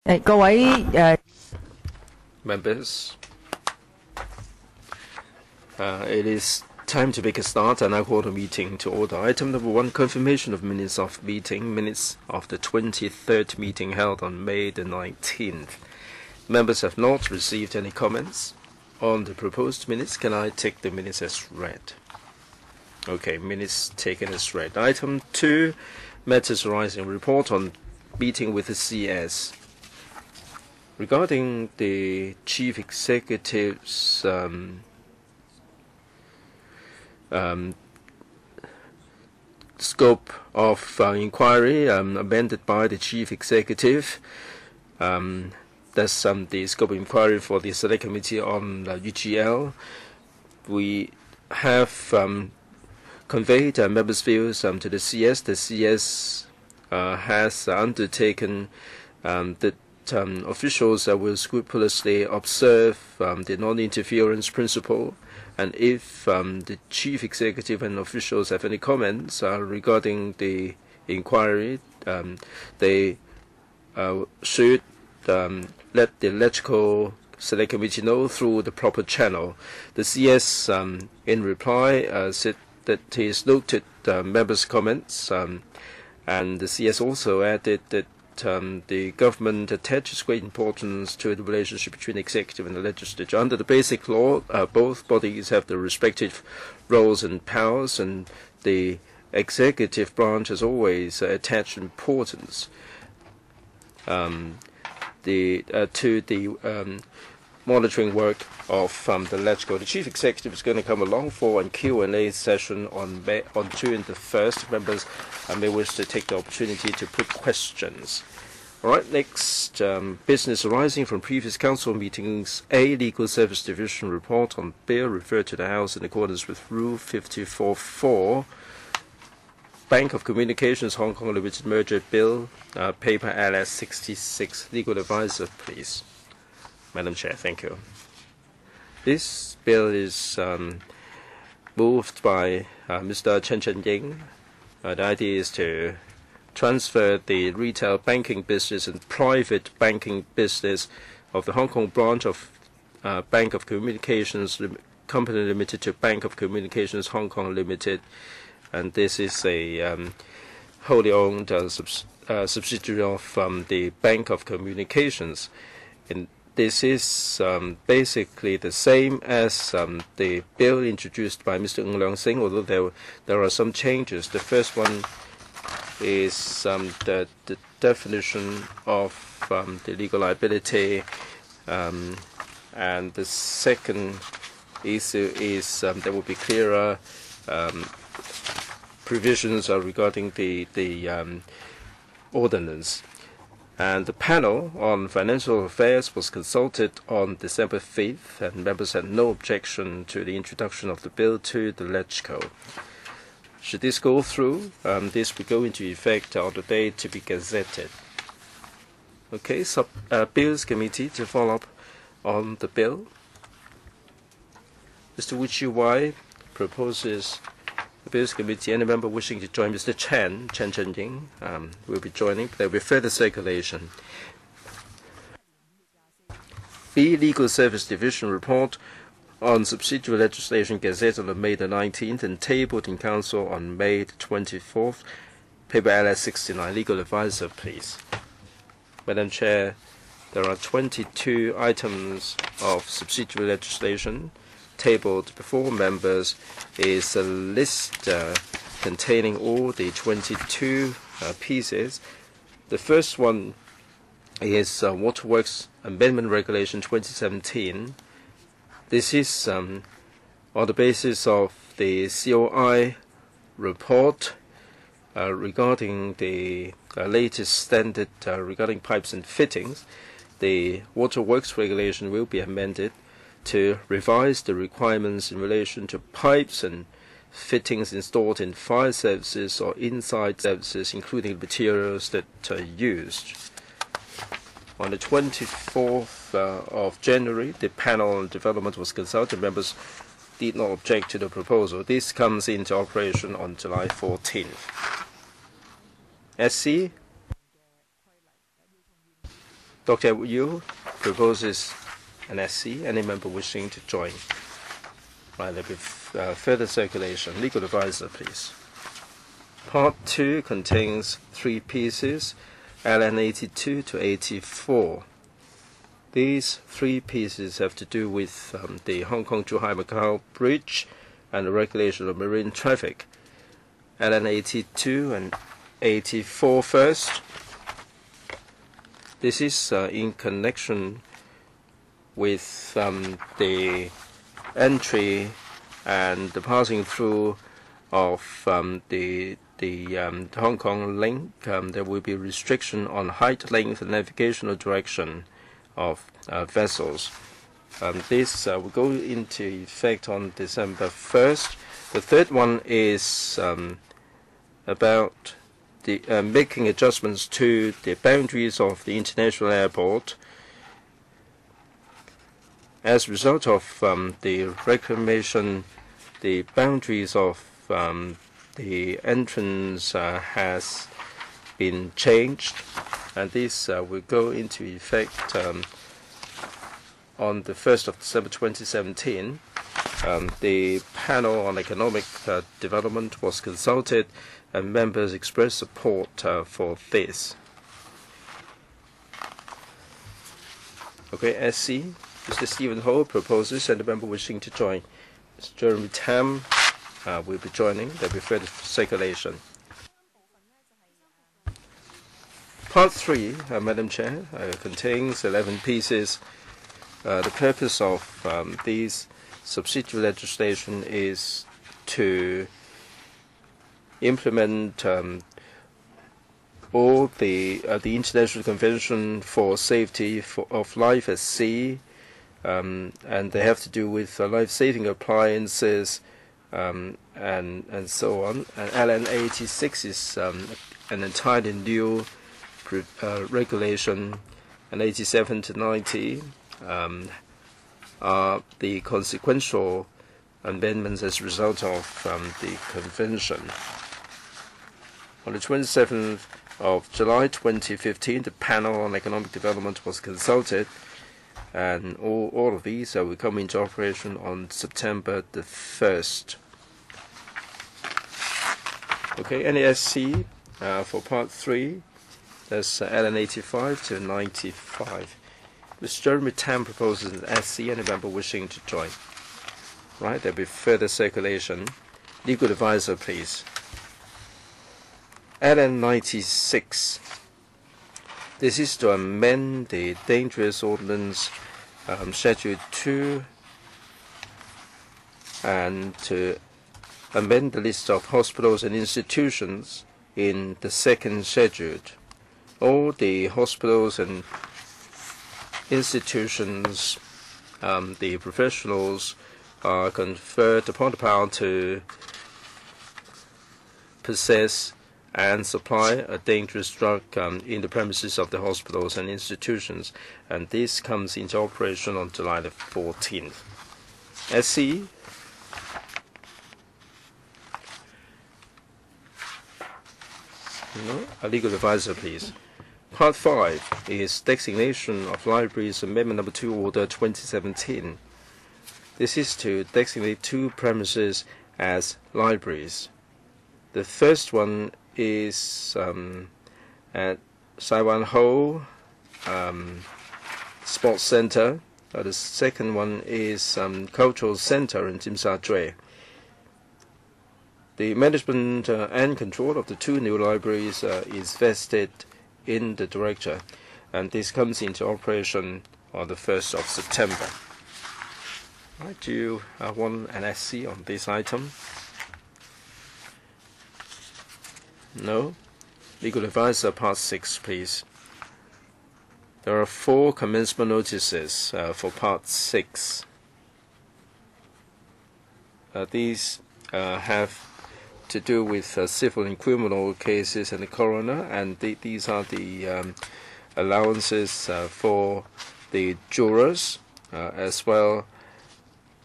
Members, it is time to make a start, and I call the meeting to order. Item number 1, confirmation of minutes of minutes of the 23rd meeting held on May the 19th. Members have not received any comments on the proposed minutes. Can I take the minutes as read? Okay, minutes taken as read. Item 2, matters arising, report on meeting with the CS. Regarding the Chief Executive's scope of inquiry amended by the Chief Executive, that's the scope of inquiry for the Select Committee on UGL. We have conveyed members' views to the CS. The CS has undertaken that officials will scrupulously observe the non-interference principle, and if the Chief Executive and officials have any comments regarding the inquiry, they should let the Electrical Select Committee know through the proper channel. The CS, in reply, said that he has noted members' comments, and the CS also added that the government attaches great importance to the relationship between the executive and the legislature. Under the basic law, both bodies have the respective roles and powers, and the executive branch has always attached importance to the monitoring work of the Electrical. The Chief Executive is going to come along for a Q&A session on June the 1st. Members may wish to take the opportunity to put questions. All right, next, business arising from previous council meetings. A, Legal Service Division report on bill referred to the House in accordance with Rule 54.4. Bank of Communications Hong Kong Limited Merger Bill, paper LS 66. Legal advisor, please. Madam Chair, thank you. This bill is moved by Mr. Chen Ying. The idea is to transfer the retail banking business and private banking business of the Hong Kong branch of Bank of Communications Company Limited to Bank of Communications Hong Kong Limited. And this is a wholly owned subsidiary of the Bank of Communications. This is basically the same as the bill introduced by Mr. Leung, although there are some changes. The first one is the definition of the legal liability, and the second issue is there will be clearer provisions regarding the ordinance. And the panel on financial affairs was consulted on December 5th, and members had no objection to the introduction of the bill to the LegCo. Should this go through, this will go into effect on the day to be gazetted. Okay, Bills Committee to follow up on the bill. Mr. Wu Chi-wai proposes the Bills Committee. Any member wishing to join Mr. Chen Ying will be joining. There will be further circulation. B, Legal Service Division report on subsidiary legislation gazetted on May the 19th and tabled in Council on May the 24th. Paper LS 69. Legal advisor, please. Madam Chair, there are 22 items of subsidiary legislation. Tabled before members is a list containing all the 22 pieces. The first one is Waterworks Amendment Regulation 2017. This is on the basis of the COI report regarding the latest standard regarding pipes and fittings. The Waterworks regulation will be amended to revise the requirements in relation to pipes and fittings installed in fire services or inside services, including materials that are used. On the 24th of January, the panel on development was consulted. Members did not object to the proposal. This comes into operation on July 14th. SC Dr. Yu proposes an SC. Any member wishing to join? Right, there'll be further circulation. Legal advisor, please. Part 2 contains 3 pieces, LN 82 to 84. These 3 pieces have to do with the Hong Kong-Zhuhai-Macau Bridge and the regulation of marine traffic. LN 82 and 84 first. This is in connection with the entry and the passing through of the Hong Kong link. There will be restriction on height, length, and navigational direction of vessels. This will go into effect on December 1st. The third one is about the making adjustments to the boundaries of the international airport. As a result of the reclamation, the boundaries of the entrance has been changed, and this will go into effect on the 1st of December 2017. The panel on economic development was consulted, and members expressed support for this. Okay, SC. Mr. Stephen Ho proposes, and the member wishing to join. Mr. Jeremy Tam will be joining. There will be further circulation. Part 3, Madam Chair, contains 11 pieces. The purpose of these subsidiary legislation is to implement all the International Convention for Safety of Life at Sea, and they have to do with life-saving appliances and so on. And LN 86 is an entirely new regulation, and 87 to 90 are the consequential amendments as a result of the convention. On the 27th of July 2015, the panel on economic development was consulted, and all of these will come into operation on September the 1st. Okay, NASC for Part 3, that's LN 85 to 95. Mr. Jeremy Tam proposes an SC, and a member wishing to join. Right, there'll be further circulation. Legal advisor, please. LN 96. This is to amend the Dangerous Ordnance Schedule 2 and to amend the list of hospitals and institutions in the second schedule. All the hospitals and institutions, the professionals are conferred upon the power to possess and supply a dangerous drug in the premises of the hospitals and institutions, and this comes into operation on July the 14th. SC. No? A legal advisor, please. Part 5 is Designation of Libraries, Amendment Number 2, Order 2017. This is to designate 2 premises as libraries. The first one is at Sai Wan Ho Sports Center. The second one is Cultural Center in Tsim Sha Tsui. The management and control of the 2 new libraries is vested in the director, and this comes into operation on the 1st of September. Right, do you want an SC on this item? No? Legal advisor, Part 6, please. There are 4 commencement notices for Part 6. These have to do with civil and criminal cases and the coroner, and these are the allowances for the jurors, as well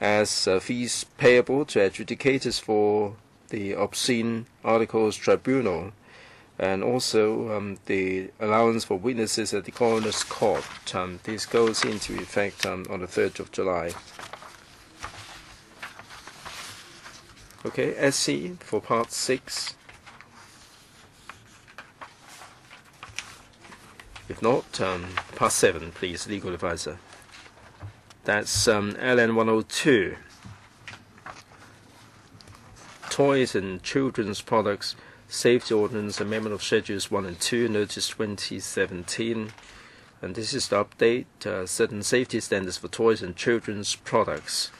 as fees payable to adjudicators for the obscene articles tribunal, and also the allowance for witnesses at the coroner's court. This goes into effect on the 3rd of July. Okay, SC for Part 6. If not, Part 7, please, legal advisor. That's LN 102. Toys and Children's Products Safety Ordinance Amendment of Schedules 1 and 2, Notice 2017. And this is the update, certain safety standards for toys and children's products.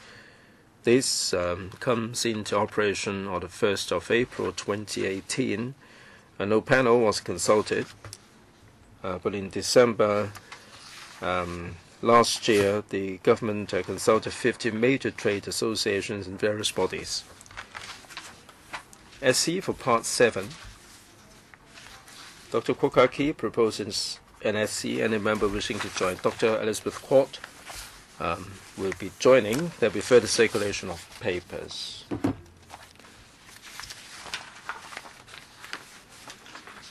This comes into operation on the 1st of April 2018. No panel was consulted, but in December last year, the government consulted 50 major trade associations and various bodies. SC for Part 7. Dr. Kwokaki proposes an SC. Any member wishing to join. Dr. Elizabeth Quat will be joining. There will be further circulation of papers.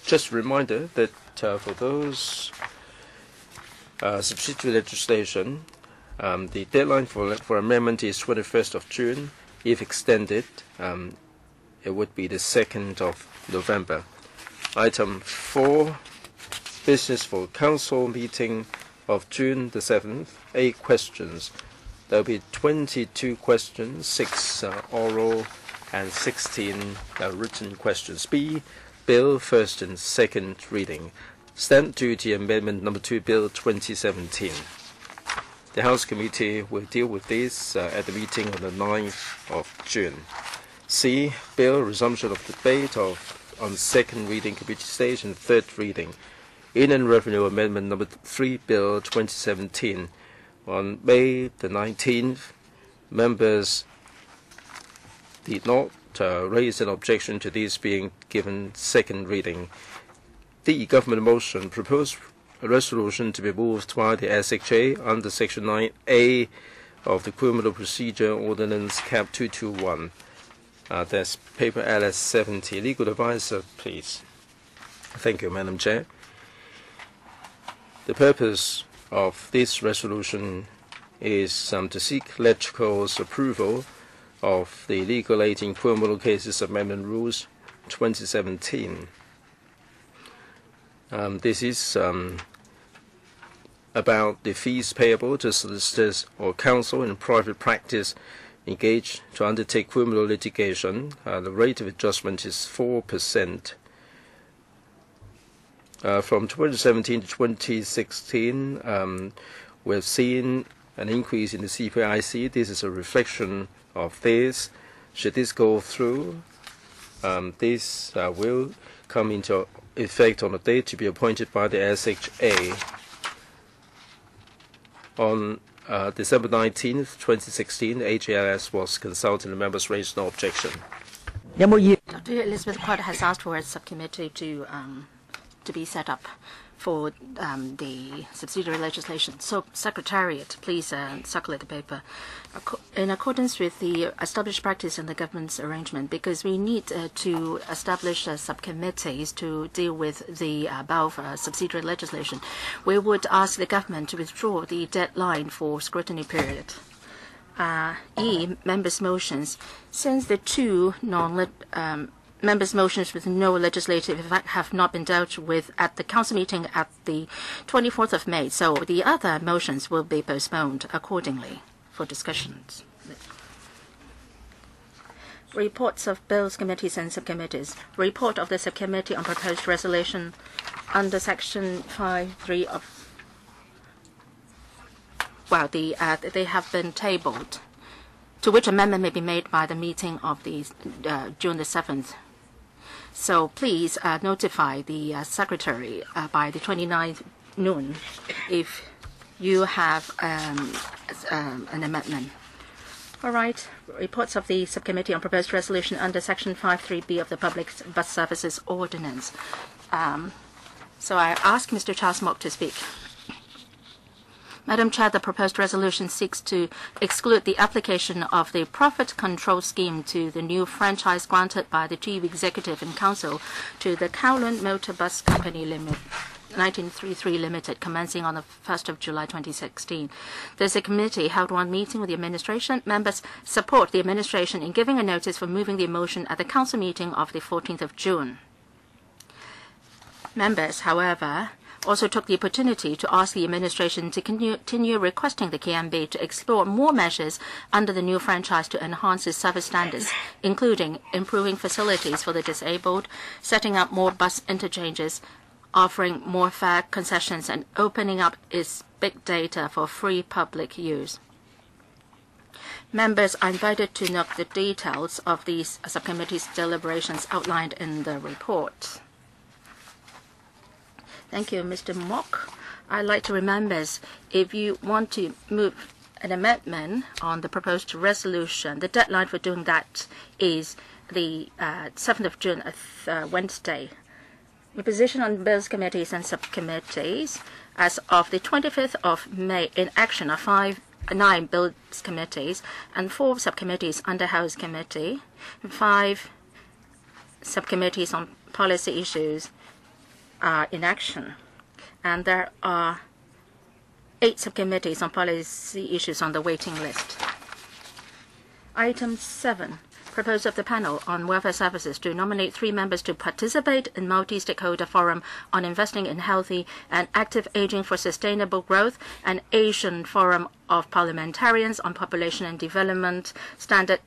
Just a reminder that for those subsidiary legislation, the deadline for amendment is 21st of June. If extended, it would be the 2nd of November. Item 4, business for council meeting of June the 7th, 8 questions. There will be 22 questions, 6 oral and 16 written questions. B, Bill, first and second reading. Stamp Duty Amendment Number 2, Bill 2017. The House Committee will deal with this at the meeting on the 9th of June. C, Bill, resumption of debate on second reading committee stage and third reading. Inland Revenue Amendment Number 3, Bill 2017. On May the 19th, members did not raise an objection to this being given second reading. The government motion proposed a resolution to be moved by the SHA under Section 9A of the Criminal Procedure Ordinance Cap 221. That's paper LS 70. Legal advisor, please. Thank you, Madam Chair. The purpose of this resolution is to seek LegCo's approval of the Legal Aid in Criminal Cases Amendment Rules 2017. This is about the fees payable to solicitors or counsel in private practice engaged to undertake criminal litigation. The rate of adjustment is 4%. From 2017 to 2016, we've seen an increase in the CPIC. This is a reflection of this. Should this go through, this will come into effect on a date to be appointed by the SHA. On December 19th, 2016, HLS was consulted and members raised no objection. Dr. Elizabeth Quad has asked for a subcommittee to be set up for the subsidiary legislation. So, Secretariat, please circulate the paper. In accordance with the established practice in the government's arrangement, because we need to establish subcommittees to deal with the above subsidiary legislation, we would ask the government to withdraw the deadline for scrutiny period. E, members' motions. Since the two members' motions with no legislative effect have not been dealt with at the council meeting at the 24th of May, so the other motions will be postponed accordingly for discussions. Reports of bills, committees and subcommittees. Report of the subcommittee on proposed resolution under Section 5.3 of... Well, they have been tabled, to which amendment may be made by the meeting of the June the 7th. So please notify the secretary by the 29th noon if you have an amendment. All right. Reports of the subcommittee on proposed resolution under Section 5.3b of the Public Bus Services Ordinance. So I ask Mr. Chau to speak. Madam Chair, the proposed resolution seeks to exclude the application of the profit control scheme to the new franchise granted by the Chief Executive and Council to the Kowloon Motor Bus Company Limited, 1933 Limited, commencing on the 1st of July 2016. There's a committee held one meeting with the administration. Members support the administration in giving a notice for moving the motion at the council meeting of the 14th of June. Members, however, also took the opportunity to ask the administration to continue requesting the KMB to explore more measures under the new franchise to enhance its service standards, including improving facilities for the disabled, setting up more bus interchanges, offering more fare concessions, and opening up its big data for free public use. Members are invited to note the details of these subcommittee's deliberations outlined in the report. Thank you, Mr. Mock. I'd like to remind members, if you want to move an amendment on the proposed resolution, the deadline for doing that is the 7th of June, Wednesday. The position on bills committees and subcommittees as of the 25th of May in action are 9 bills committees and 4 subcommittees under House Committee, 5 subcommittees on policy issues are in action, and there are 8 subcommittees on policy issues on the waiting list. Item 7, proposal of the panel on welfare services to nominate 3 members to participate in multi-stakeholder forum on investing in healthy and active aging for sustainable growth and Asian Forum of Parliamentarians on Population and Development Standard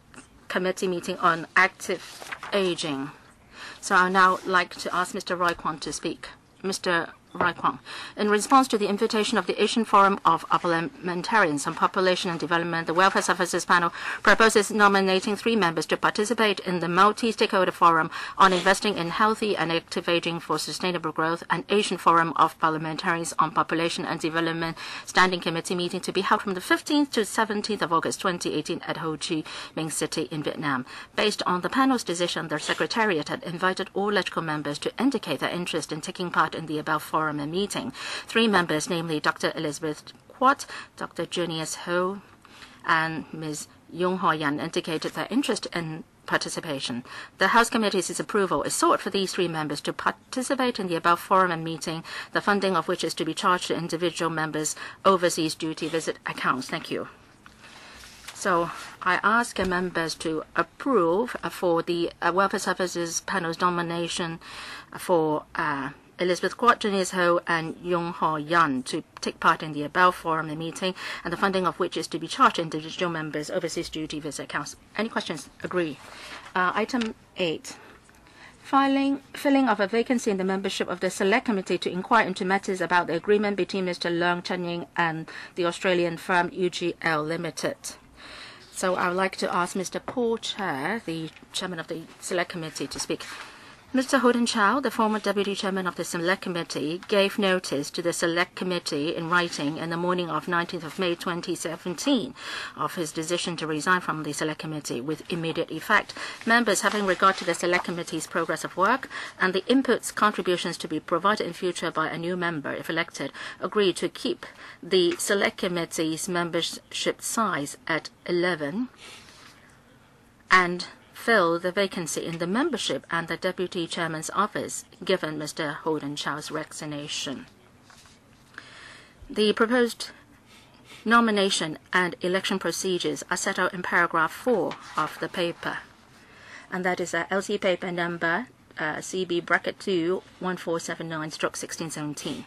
Committee meeting on active aging. So I'd now like to ask Mr. Roy Kwong to speak. Mr. Roy Kwong, in response to the invitation of the Asian Forum of Parliamentarians on Population and Development, the Welfare Services Panel proposes nominating 3 members to participate in the multi-stakeholder forum on investing in healthy and active aging for sustainable growth and Asian Forum of Parliamentarians on Population and Development Standing Committee meeting to be held from the 15th to 17th of August 2018 at Ho Chi Minh City in Vietnam. Based on the panel's decision, the Secretariat had invited all eligible members to indicate their interest in taking part in the above forum and meeting. 3 members, namely Dr. Elizabeth Quat, Dr. Junius Ho, and Ms. Yung Ho Yan, indicated their interest in participation. The House Committee's approval is sought for these 3 members to participate in the above forum and meeting, the funding of which is to be charged to individual members' overseas duty visit accounts. Thank you. So I ask members to approve for the Welfare Services Panel's nomination for Elizabeth Quat, Junius Ho, and Yung Ho Yan to take part in the above forum and meeting, and the funding of which is to be charged to individual members' overseas duty visit accounts. Any questions? Agree. Item 8. Filling of a vacancy in the membership of the Select Committee to inquire into matters about the agreement between Mr. Leung Chen Ying and the Australian firm UGL Limited. So I would like to ask Mr. Paul Chair, the Chairman of the Select Committee, to speak. Mr. Holden Chau, the former Deputy Chairman of the Select Committee, gave notice to the Select Committee in writing in the morning of 19th of May 2017 of his decision to resign from the Select Committee with immediate effect. Members, having regard to the Select Committee's progress of work and the inputs, contributions to be provided in future by a new member, if elected, agreed to keep the Select Committee's membership size at 11 and fill the vacancy in the membership and the Deputy Chairman's office, given Mr. Holden Chau's resignation. The proposed nomination and election procedures are set out in paragraph 4 of the paper, and that is LC paper number CB bracket 2 1479/1617.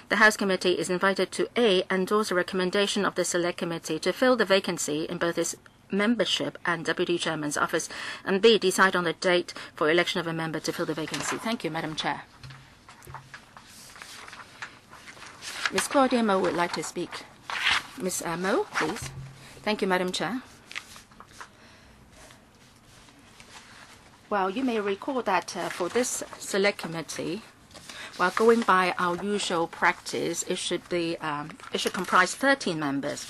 The House Committee is invited to A, endorse a recommendation of the Select Committee to fill the vacancy in both its membership and Deputy Chairman's office, and B, decide on the date for election of a member to fill the vacancy. Thank you, Madam Chair. Ms. Claudia Mo would like to speak. Ms. Mo, please. Thank you, Madam Chair. Well, you may recall that for this Select Committee, while going by our usual practice, it should comprise 13 members.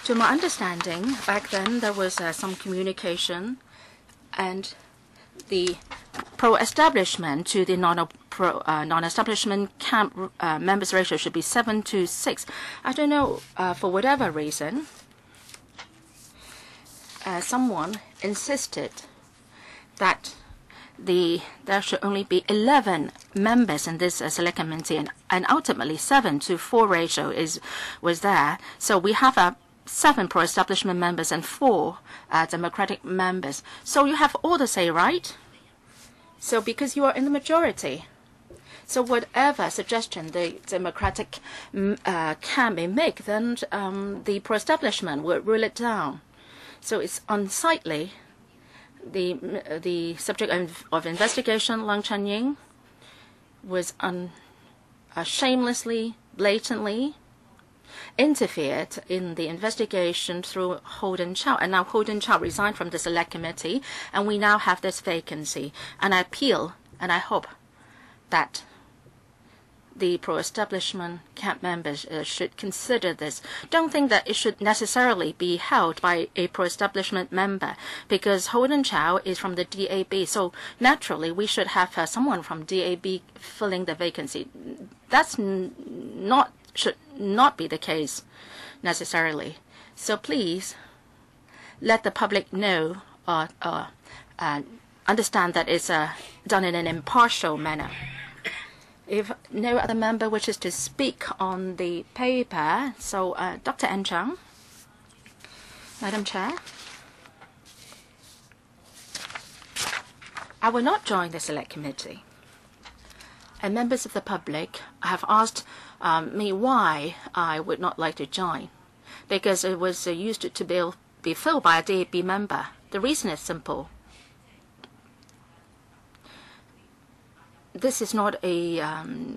To my understanding, back then there was some communication and the pro-establishment to the non-establishment camp members ratio should be 7 to 6. I don't know, for whatever reason, someone insisted that there should only be 11 members in this select committee, and ultimately 7 to 4 ratio was there. So we have 7 pro-establishment members and 4 democratic members. So you have all the say, right? So because you are in the majority, so whatever suggestion the democratic can make, then the pro-establishment will rule it down. So it's unsightly. The subject of investigation, Leung Chun-ying, was shamelessly, blatantly interfered in the investigation through Holden Chau. And now Holden Chau resigned from the select committee, and we now have this vacancy. And I appeal, and I hope that the pro-establishment camp members should consider this. Don't think that it should necessarily be held by a pro-establishment member, because Holden Chau is from the DAB. So naturally, we should have someone from DAB filling the vacancy. That's should not be the case necessarily. So please let the public know or understand that it's done in an impartial manner. If no other member wishes to speak on the paper, so Dr. N. Chang, Madam Chair, I will not join the select committee. And members of the public have asked me why I would not like to join, because it was used to be filled by a DAB member. The reason is simple. This is not a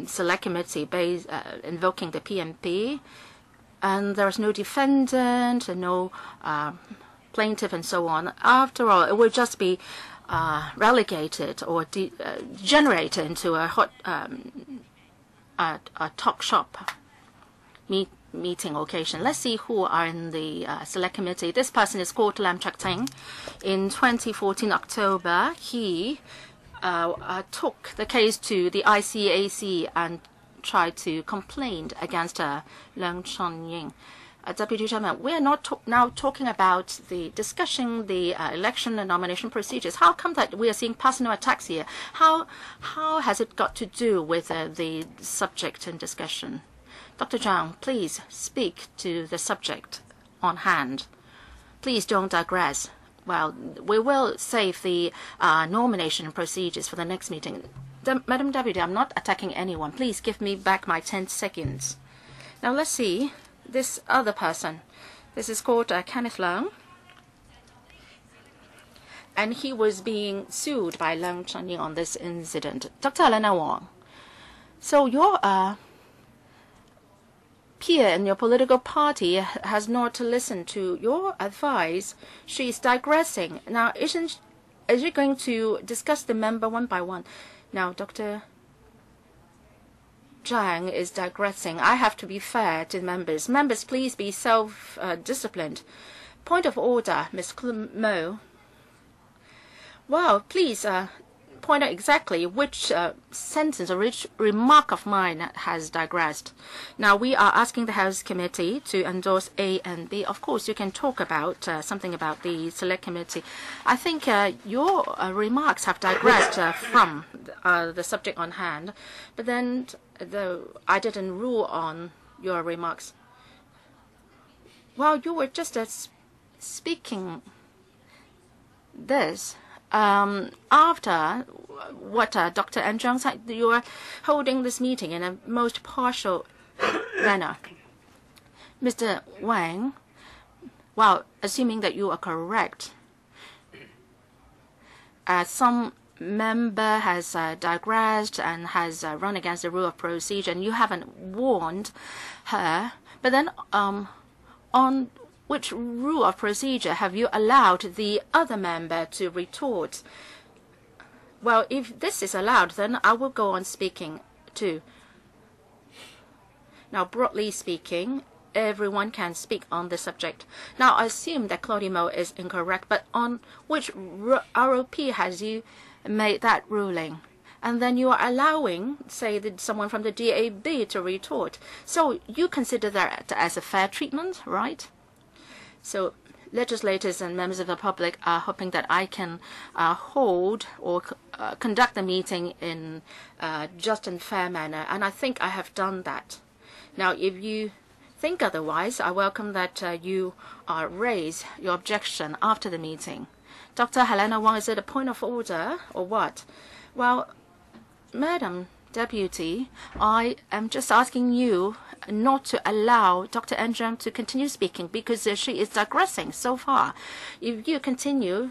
select committee based invoking the PMP, and there is no defendant and no plaintiff and so on. After all, it would just be relegated or generated into a talk shop meeting occasion. Let's see who are in the select committee. This person is called Lam Chak Ting. In 2014 October, he took the case to the ICAC and tried to complain against Leung Chun-ying. Deputy Chairman, we are not now talking about discussing the election and nomination procedures. How come that we are seeing personal attacks here? How has it got to do with the subject in discussion? Dr. Zhang, please speak to the subject on hand. Please don't digress. Well, we will save the nomination procedures for the next meeting. Madam Deputy, I'm not attacking anyone. Please give me back my 10 seconds. Now let's see this other person. This is called Kenneth Leung. And he was being sued by Leung Chun-ying on this incident. Dr. Elena Wong, so your peer in your political party has not listened to your advice. She is digressing. Now, is she going to discuss the member one by one? Now, Dr. Zhang is digressing. I have to be fair to members. Members, please be self-disciplined. Point of order, Ms. Mo. Well, please point out exactly which sentence or which remark of mine has digressed. Now, we are asking the House Committee to endorse A and B. Of course, you can talk about something about the Select Committee. I think your remarks have digressed from the subject on hand, but then I didn't rule on your remarks. Well, you were just speaking this. After what Dr. N. Zhang said, you are holding this meeting in a most partial manner. Mr. Wang, well, assuming that you are correct, some member has digressed and has run against the rule of procedure, and you haven't warned her. But then on which rule of procedure have you allowed the other member to retort? Well, if this is allowed, then I will go on speaking too. Now, broadly speaking, everyone can speak on this subject. Now, I assume that Claudie Mo is incorrect, but on which ROP has you made that ruling? and then you are allowing, say, someone from the DAB to retort. So you consider that as a fair treatment, right? So legislators and members of the public are hoping that I can hold or conduct the meeting in a just and fair manner, and I think I have done that. Now, if you think otherwise, I welcome that you raise your objection after the meeting. Dr. Helena Wang, is it a point of order or what? Well, Madam Deputy, I am just asking you not to allow Dr. N to continue speaking because she is digressing so far. If you continue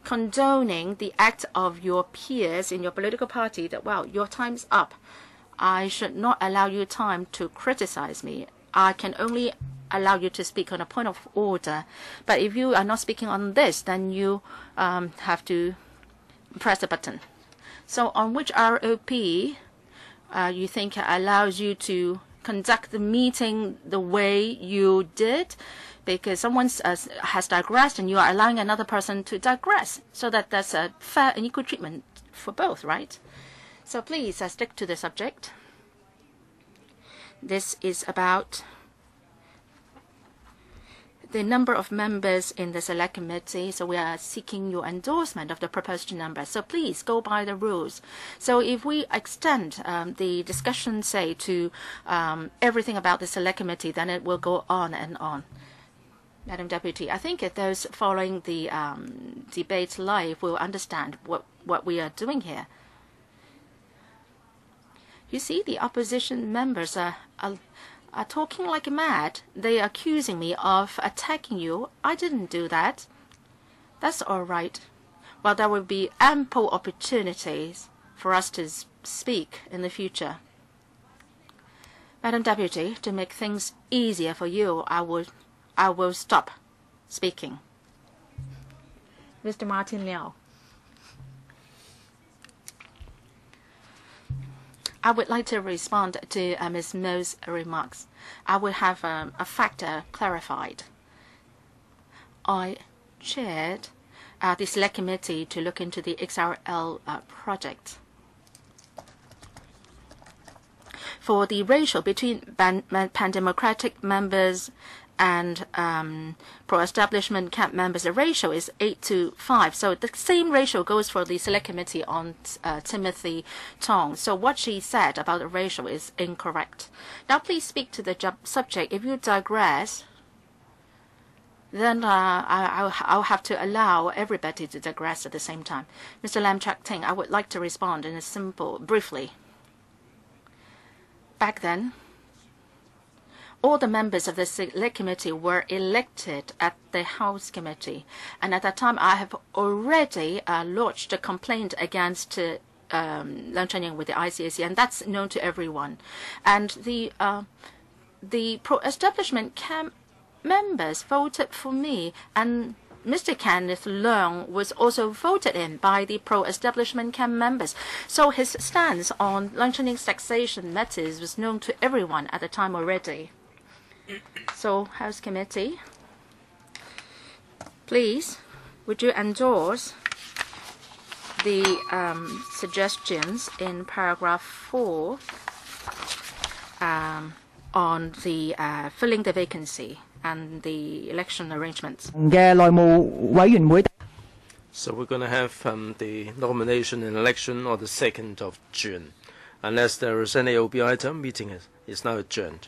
condoning the act of your peers in your political party, that, well, your time's up, I should not allow you time to criticize me. I can only allow you to speak on a point of order. But if you are not speaking on this, then you have to press the button. So on which ROP you think allows you to conduct the meeting the way you did? Because someone has digressed and you are allowing another person to digress. So that's a fair and equal treatment for both, right? So please stick to the subject. This is about the number of members in the select committee. So we are seeking your endorsement of the proposed number. So please go by the rules. So if we extend the discussion, say, to everything about the select committee, then it will go on and on. Madam Deputy, I think those following the debate live will understand what we are doing here. You see, the opposition members are talking like mad. They are accusing me of attacking you. I didn't do that. That's all right. Well, there will be ample opportunities for us to speak in the future. Madam Deputy, to make things easier for you, I will stop speaking. Mr. Martin Liao. I would like to respond to Ms. Mo's remarks. I will have a factor clarified. I chaired the Select Committee to look into the XRL project. For the ratio between pan-democratic members and pro-establishment camp members, the ratio is 8-5. So the same ratio goes for the Select Committee on Timothy Tong. So what she said about the ratio is incorrect. Now please speak to the subject. If you digress, then I'll have to allow everybody to digress at the same time. Mr. Lam Chak Ting, I would like to respond in briefly. Back then, all the members of the Select Committee were elected at the House Committee. And at that time, I have already lodged a complaint against Leung Chun-ying with the ICAC, and that's known to everyone. And the pro-establishment camp members voted for me, and Mr. Kenneth Leung was also voted in by the pro-establishment camp members. So his stance on Leung Chun-ying's taxation matters was known to everyone at the time already. So, House Committee, please, would you endorse the suggestions in paragraph 4 on the filling the vacancy and the election arrangements? So we're going to have the nomination and election on the 2nd of June. Unless there is any OB item, meeting is now adjourned.